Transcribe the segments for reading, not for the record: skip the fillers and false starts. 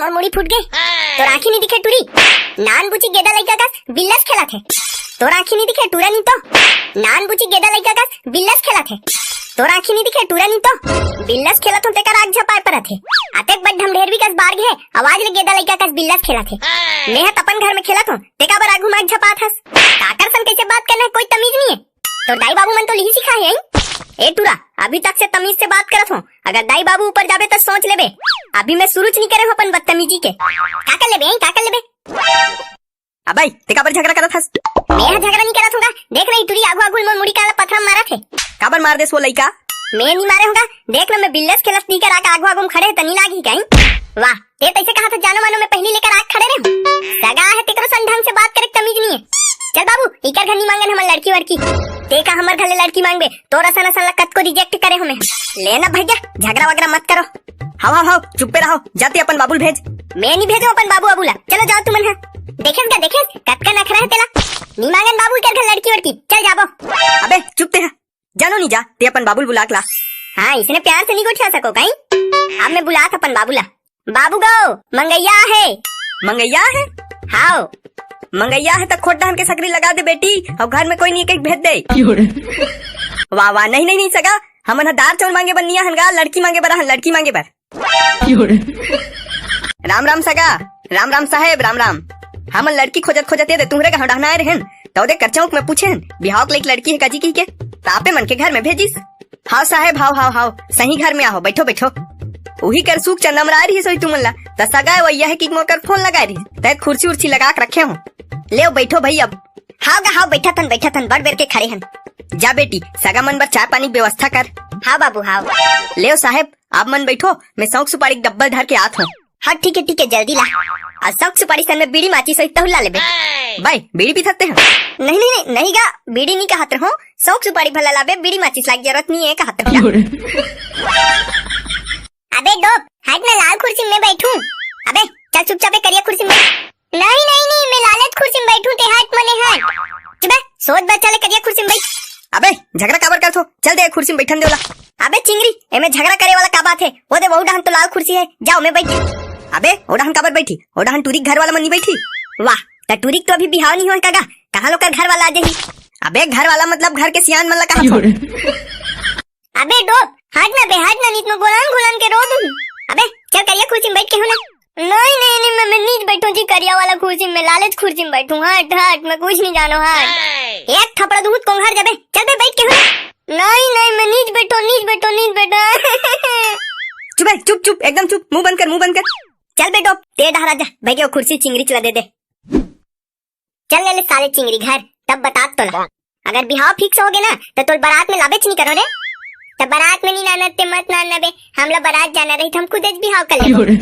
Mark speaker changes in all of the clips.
Speaker 1: मोर मुड़ी फूट गई। तो आँखी नहीं दिखे टूरी, नान बुची गेदा लइका का बिल्लस खेला थे। तो आँखी नहीं दिखे टूरा नहीं तो नान बुची गेदा लइका का बिल्लस खेला थे। तो आँखी नहीं दिखे टूरा नहीं तो बिल्लस खेला तो तेकर आग झपाए पर थे। अतेक बड़ ढमढेर भी कस बार गए आवाज ले गेदा लइका का बिल्लस खेला थे। मैं अपन घर में खेला तो तेका बर आगू माग झपा थस। काकर सन कैसे बात करना है कोई तमीज नहीं है। तो दाई बाबू मन तो लिही सिखाए हैं। ए टूरा अभी तक से तमीज से बात करत हूँ, अगर दाई बाबू ऊपर जाबे तो सोच लेबे। अभी मैं शुरू नहीं करे हूँ अपन बदतमीजी के। का कर लेबे का कर लेबे।
Speaker 2: अबे ते काबर झगड़ा करत हस?
Speaker 1: मैं झगड़ा नहीं करत हूँगा, देख रही टूरी आगू आगू में मुड़ी काला पत्थर मारा थे।
Speaker 2: काबर मार देस वो लइका?
Speaker 1: मैं नहीं मारे होगा, देख लो मैं बिल्लस खेलस दी कर आगू आगू में खड़े है तनी लागी कहीं। वाह ते तैसे कहा था जानो मानो मैं पहली लेकर आग खड़े रहे हूँ। सगा है तेकरो सन ढंग से बात करे तमीज नहीं है। चल बाबू इकर घर नहीं मांगन हमर लड़की वड़की, ते का हमर घर ले लड़की मांगबे तोरा सन सन लकत को रिजेक्ट करे हमें। लेना भैया झगड़ा वगैरह मत करो।
Speaker 2: हां चुप पे रहो, जाते अपन बाबूल भेज।
Speaker 1: मैं नहीं भेजो अपन बाबू अबूला, चलो जाओ तुमन है। देखें कत का नखरा है तेरा, नहीं मांगन बाबू इकर घर लड़की वड़की, चल जाबो।
Speaker 2: अबे चुप ते जानो नहीं जा, ते अपन बाबूल बुला क्लास।
Speaker 1: हाँ इसने प्यार से नहीं गोठा सको कहीं। अब मैं बुला था अपन बाबूला। बाबू गो मंगैया है।
Speaker 2: मंगैया है?
Speaker 1: हाँ
Speaker 2: मंगैया है तो खोट डान के सकरी लगा दे बेटी, और घर में कोई नहीं कहीं भेज दे। वाह वाह नहीं सगा, हमन दार चावल मांगे बनिया हनगा, लड़की मांगे बर हन, लड़की मांगे बर। राम राम सगा, राम राम साहेब, राम राम। हमन लड़की खोजत दे तुम्हरे का हंडाना रहन, तो दे करचौक में पूछे हन बिहाव के लड़की है काजी की के, तापे मन के घर में भेजिस। हाँ साहेब हाउ सही घर में आओ, बैठो। वही कर सूख चंदा मरा रही सोई तुमन ला, त सगा वैया है कि मोकर फोन लगा रही, तै कुर्सी उर्सी लगा के रखे हूँ। ले बैठो भाई अब।
Speaker 1: हाँ बैठा थन बड़ बेर के खड़े हन।
Speaker 2: जा बेटी सगा मन बर चाय पानी की व्यवस्था कर।
Speaker 1: हाँ बाबू हाँ।
Speaker 2: ले साहेब आप मन बैठो, मैं शौक सुपारी डब्बल धर के आत हूँ।
Speaker 1: हाँ ठीक है जल्दी ला। और शौक सुपारी सन में बीड़ी माची सही तहुला लेबे।
Speaker 2: भाई बीड़ी पी सकते हैं?
Speaker 1: नहीं गा, बीड़ी नहीं कहते हो, शौक सुपारी भला लाबे, बीड़ी माचिस लाग जरूरत नहीं है कहते हो। अबे डोप हट, मैं लाल कुर्सी में बैठूं। अबे चल चुपचाप करिया कुर्सी में। नहीं मैं लालच कुर्सी में बैठूं, ते हट मने हट। चुप सोच बच्चा ले करिया कुर्सी में बैठ।
Speaker 2: अबे झगड़ा काबर कर थो, चल दे कुर्सी में बैठन देला।
Speaker 1: अबे चिंगरी एमे झगड़ा करे वाला का बात है, वो दे वो डहन तो लाल कुर्सी है, जाओ मैं बैठ।
Speaker 2: अबे ओडहन काबर बैठी, ओडहन टूरी घर वाला मन नहीं बैठी।
Speaker 1: वाह त टूरी तो अभी बिहाव नहीं हुआ कागा, कहां लोग का घर वाला आ जाही।
Speaker 2: अबे घर वाला मतलब घर के सियान मन ला कहा।
Speaker 1: अबे डोप हट ना नीत में गुलान के रो दूं। अबे चल करिया कुर्सी में बैठ के हो ना। नहीं मैं नीच बैठूं जी, करिया वाला कुर्सी में, लालच कुर्सी में बैठूं। हट मैं कुछ नहीं जानो। हट एक थपड़ा दूध कोंघर जाबे, चल बे बैठ के हो। नहीं मैं नीच बैठो।
Speaker 2: चुप एकदम चुप, मुंह बंद कर।
Speaker 1: चल बे डोप ते डहरा जा, भाई के कुर्सी चिंगरी चला दे। चल ले साले चिंगरी घर, तब बता तो ला। अगर बिहाव फिक्स हो गए ना तो तोल बारात में लाबेच नहीं करो रे। तो बारात में नहीं लाना ते मत लाना बे, हम लोग बारात जाना रही, हम खुद बिहाव कर ले।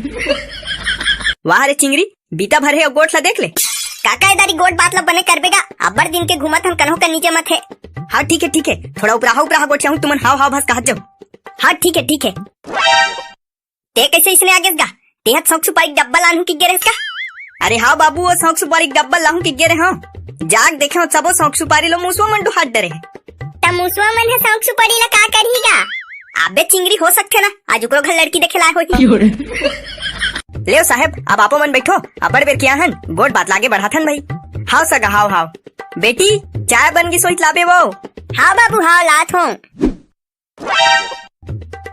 Speaker 2: वाह रे चिंगरी बीता भर है, गोट ला देख ले।
Speaker 1: काका इधर गोट बात ला बने करबेगा, अब्बर दिन के घुमत हम कन्हो का नीचे मत है।
Speaker 2: हाँ ठीक है, थोड़ा उपराहा गोट चाहूँ तुमन हाव भस कहत जाओ।
Speaker 1: हाँ ठीक है। ते कैसे इसने आगे गा, तेहत शौक सुपारी डब्बा लानू की गिरे का।
Speaker 2: अरे हाँ बाबू वो शौक सुपारी डब्बा लाहू की गिरे। हाँ जाग देखे सबो शौक सुपारी लो मुसवा मन हाथ डरे है।
Speaker 1: मुसवा मन है शौक सुपारी ला का करीगा। अबे चिंगरी हो सकते ना, आज ओकरो घर लड़की देखे लाए होई।
Speaker 2: ले साहेब अब आपो मन बैठो, अबर बेर किया हन गोट बात लागे बढ़ाथन भाई। हाउ सगा हाउ बेटी चाय बन गई सोच लाबे वो।
Speaker 1: हाँ बाबू हाँ लात हूँ।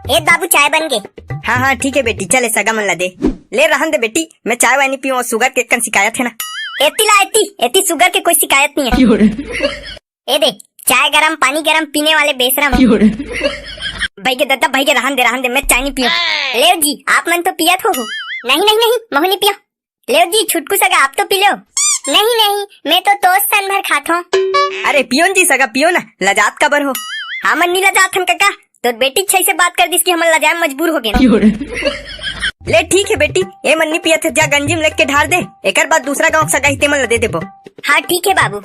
Speaker 1: ए बाबू चाय बन गए।
Speaker 2: हाँ ठीक है बेटी, चले सगा मन ला दे। ले रहन दे बेटी, मैं चाय वानी पीऊँ, शुगर के कन शिकायत है ना।
Speaker 1: एती शुगर के कोई शिकायत नहीं है। ए दे चाय गरम पानी गरम पीने वाले बेशरम। भाई के दद्दा भाई के रहन दे, मैं चाय नहीं पियो। ले जी आप मन तो पियत हो। नहीं महू नहीं पियो। ले जी छुटकू सगा आप तो पी लो। नहीं मैं तो टोस्ट सन भर खाता हूँ।
Speaker 2: अरे पियोन जी सगा पियो ना, लजात कबर हो।
Speaker 1: हाँ मन नहीं लजात हम काका, तो बेटी छई से बात कर दी कि हम लजाए मजबूर हो गए।
Speaker 2: ले ठीक है बेटी, ए मन नहीं पिया थे, जा गंजी में लेके के ढार दे, एक बाद दूसरा गाँव सगा हिते मन दे देबो।
Speaker 1: हाँ ठीक है बाबू।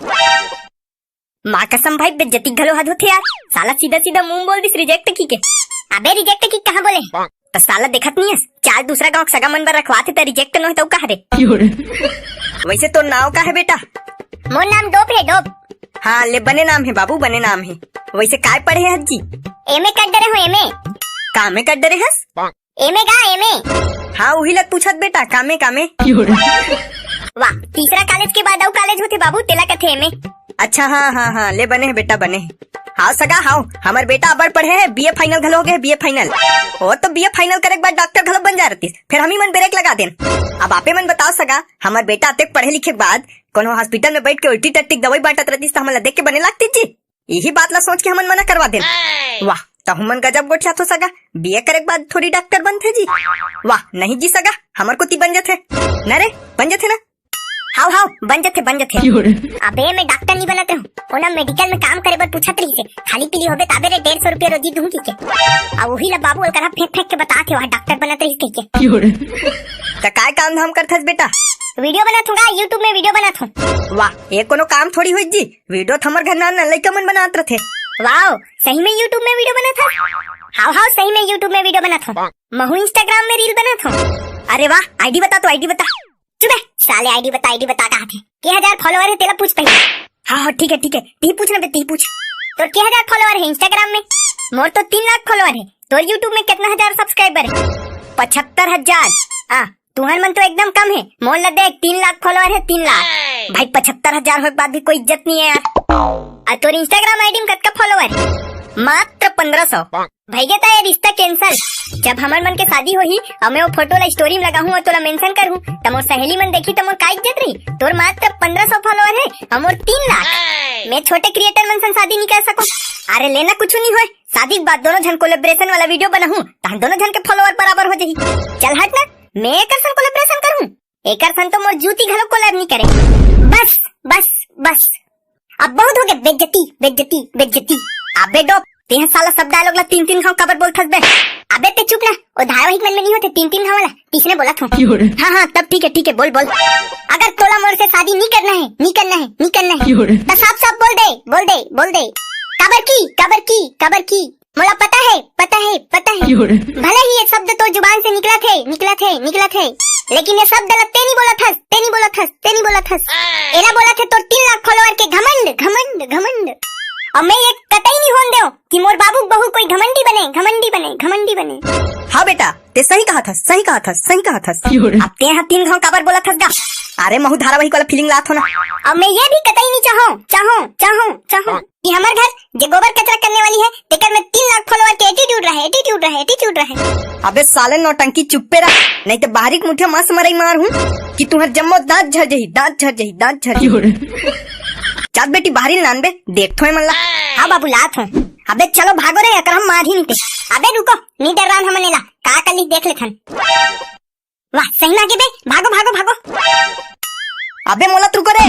Speaker 1: माँ कसम भाई बेइज्जती घलो हद होथे यार, साला सीधा मुंह बोल दिस रिजेक्ट की के। अबे रिजेक्ट की कहाँ बोले, तो साला देखत नहीं है चार दूसरा गाँव सगा मन बर रखवाते तो रिजेक्ट न हो तो कहा रे।
Speaker 2: वैसे तो नाव का है बेटा?
Speaker 1: मोर नाम डोप है डोप।
Speaker 2: हाँ ले बने नाम है बाबू, बने नाम है। वैसे काय पढ़े हैं जी?
Speaker 1: एमे कर डरे हो एमे।
Speaker 2: का में कर डरे हस?
Speaker 1: एमे गा एमे।
Speaker 2: हाँ वही लग पूछत बेटा कामे कामे।
Speaker 1: वाह, तीसरा कॉलेज के बाद अउ कॉलेज होते बाबू तेला कथे में।
Speaker 2: अच्छा हाँ ले बने है बेटा बने। हाँ सगा हाँ हमार बेटा अबर पढ़े है बीए फाइनल घलो हो गए बीए फाइनल। ओ तो बीए फाइनल करे के बाद डॉक्टर घलो बन जा रही फिर हम ही मन ब्रेक लगा देन। अब आपे मन बताओ सगा हमार बेटा अते पढ़े लिखे के बाद कोनो हॉस्पिटल में बैठ के उल्टी टट्टी दवाई बांटत रहती तो हमला देख के बने लगती जी। यही बात ला सोच के हमन मना करवा देन। वाह तो हमन गजब गोठिया तो सगा बीए करे के बाद थोड़ी डॉक्टर बनते जी। वाह नहीं जी सगा हमार को ती बन जाते न रे बन जाते ना।
Speaker 1: हाउ बन जाते अबे मैं डॉक्टर नहीं बनते हूँ ओना मेडिकल में काम करे बर पूछत रही से खाली पीली होबे ताबे रे 150 रुपया रोजी दूं के आ वही ला बाबू ओकरा फेंक के बताते वहां डॉक्टर बनत रही के
Speaker 2: तो काय काम धाम करथस बेटा।
Speaker 1: वीडियो बनत हूँ यूट्यूब में वीडियो बनत हूँ।
Speaker 2: वाह ये कोनो काम थोड़ी होई जी वीडियो तो हमर घर ना लइका मन बनात रथे।
Speaker 1: वाओ सही में यूट्यूब में वीडियो बनत है। हाउ सही में यूट्यूब में वीडियो बनत हूँ। महू इंस्टाग्राम में रील बनत हूँ। अरे वाह आईडी बता तो आईडी बता। चुप साले आईडी बता कहा थे के 1000 फॉलोवर है तेरा पूछ पहले। हाँ ठीक है ती पूछ ना बे ती पूछ। तो के 1000 फॉलोवर है इंस्टाग्राम में मोर तो 3 लाख फॉलोवर है। तो यूट्यूब में कितना हजार सब्सक्राइबर है 75,000। तुम्हार मन तो एकदम कम है मोल ल देख 3 लाख फॉलोवर है 3 लाख भाई 75,000 होने के बाद भी कोई इज्जत नहीं है यार। तो इंस्टाग्राम आईडी में कितना फॉलोवर है मात्र 1500। भैया ये रिश्ता कैंसल। जब हमार मन के शादी होही और मैं वो फोटो ला स्टोरी में लगाऊं और तोला मेंशन करूं तो मोर सहेली मन देखी तो मोर का इज्जत रही। तोर मात्र 1500 फॉलोवर है और मोर 3 लाख। मैं छोटे क्रिएटर मन से शादी नहीं कर सकूं। अरे लेना कुछ नहीं होए शादी के बाद दोनों जन कोलैबोरेशन वाला वीडियो बनाऊं तो दोनों जन के फॉलोवर बराबर हो जाही। चल हट ना मैं एक सन कोलैबोरेशन करूं एक सन तो मोर जूती घलो कोलैब नहीं करे। बस अब बहुत हो गया बेइज्जती। अबे डो तेह साला सब डायलॉग ला 3 घाव कबर बोलथस बे। अबे ते चुप ना ओ धारावाहिक मन में नहीं होते 3 घाव वाला तीसरे बोला था। हाँ तब ठीक है बोल अगर तोला मोर से शादी नहीं करना है तो साफ बोल दे कबर की मोला पता है भले ही ये शब्द तो जुबान से निकला थे लेकिन ये शब्द लगते नहीं बोला था एला बोला थे तो 3 लाख फॉलोवर के घमंड। और मैं ये कतई नहीं होने दो कि मोर बाबू बहू कोई घमंडी बने।
Speaker 2: हाँ बेटा ते सही कहा था। अब ते यहाँ 3 घाव काबर बोला था। अरे महू धारावाहिक वाला फीलिंग लात हो ना।
Speaker 1: अब मैं ये भी कतई नहीं चाहूँ कि हमारे घर जो गोबर कचरा करने वाली है तेकर में 3 लाख फॉलोवर के एटीट्यूड रहे।
Speaker 2: अबे साले नौटंकी चुप्पे रह नहीं तो बाहरी मुठे मांस मरई मार हूँ कि तुम्हार जम्मो दांत झर जही। चल बेटी बाहरी नान बे देख थोए मन ला।
Speaker 1: हाँ बाबू लात हूँ। अबे चलो भागो रे अगर हम मार ही नहीं थे। अबे रुको नहीं डर रहा हमने ला का कर ली देख लेथन। वाह सही ना के बे भागो।
Speaker 2: अबे मोला तू करे